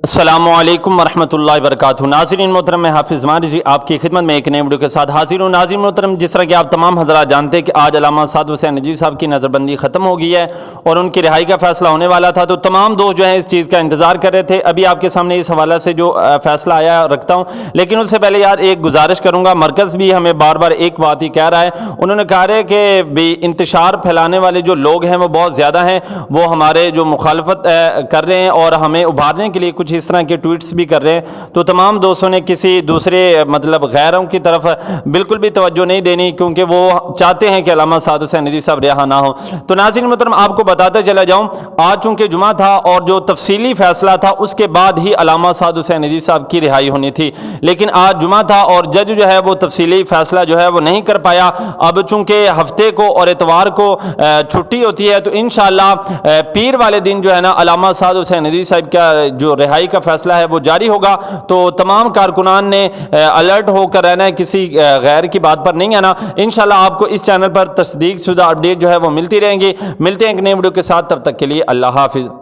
السلام علیکم ورحمۃ اللہ وبرکاتہ۔ ناظرین محترم، میں حافظ ماہر جی آپ کی خدمت میں ایک نئے ویڈیو کے ساتھ حاضر ہوں۔ ناظرین محترم، جس طرح کہ آپ تمام حضرات جانتے ہیں کہ آج علامہ سعد حسین ندوی صاحب کی نظر بندی ختم ہو گئی ہے اور ان کی رہائی کا فیصلہ ہونے والا تھا، تو تمام دوست جو ہیں اس چیز کا انتظار کر رہے تھے۔ ابھی آپ کے سامنے اس حوالے سے جو فیصلہ آیا رکھتا ہوں، لیکن اس سے پہلے یار ایک گزارش کروں گا۔ مرکز بھی ہمیں بار بار ایک بات ہی کہہ رہا ہے، انہوں نے کہا ہے کہ بھی انتشار پھیلانے والے جو لوگ ہیں وہ بہت زیادہ ہیں، وہ ہمارے جو مخالفت کر رہے ہیں اور ہمیں ابھارنے کے لیے کچھ اس طرح کے ٹویٹس بھی کر رہے ہیں۔ تو تمام دوستوں نے کسی دوسرے غیروں کی طرف بالکل بھی توجہ نہیں دینی، کیونکہ وہ چاہتے ہیں کہ علامہ سعد حسین ندوی صاحب رہا نہ ہو۔ تو ناظرین محترم، آپ کو بتاتے چلا جاؤں، آج چونکہ جمعہ تھا اور جو تفصیلی فیصلہ تھا اس کے بعد ہی علامہ سعد حسین ندوی صاحب کی رہائی ہونی تھی، لیکن آج جمعہ تھا اور جج جو ہے وہ تفصیلی فیصلہ جو ہے وہ نہیں کر پایا۔ اب چونکہ ہفتے کو اور اتوار کو چھٹی ہوتی ہے، تو انشاءاللہ پیر والے دن جو ہے نا علامہ سعد حسین ندوی صاحب کا جو رہائی کا فیصلہ ہے وہ جاری ہوگا۔ تو تمام کارکنان نے الرٹ ہو کر رہنا ہے، کسی غیر کی بات پر نہیں آنا۔ انشاءاللہ آپ کو اس چینل پر تصدیق شدہ اپڈیٹ جو ہے وہ ملتی رہیں گی۔ ملتے ہیں ایک نئے ویڈیو کے ساتھ، تب تک کے لیے اللہ حافظ۔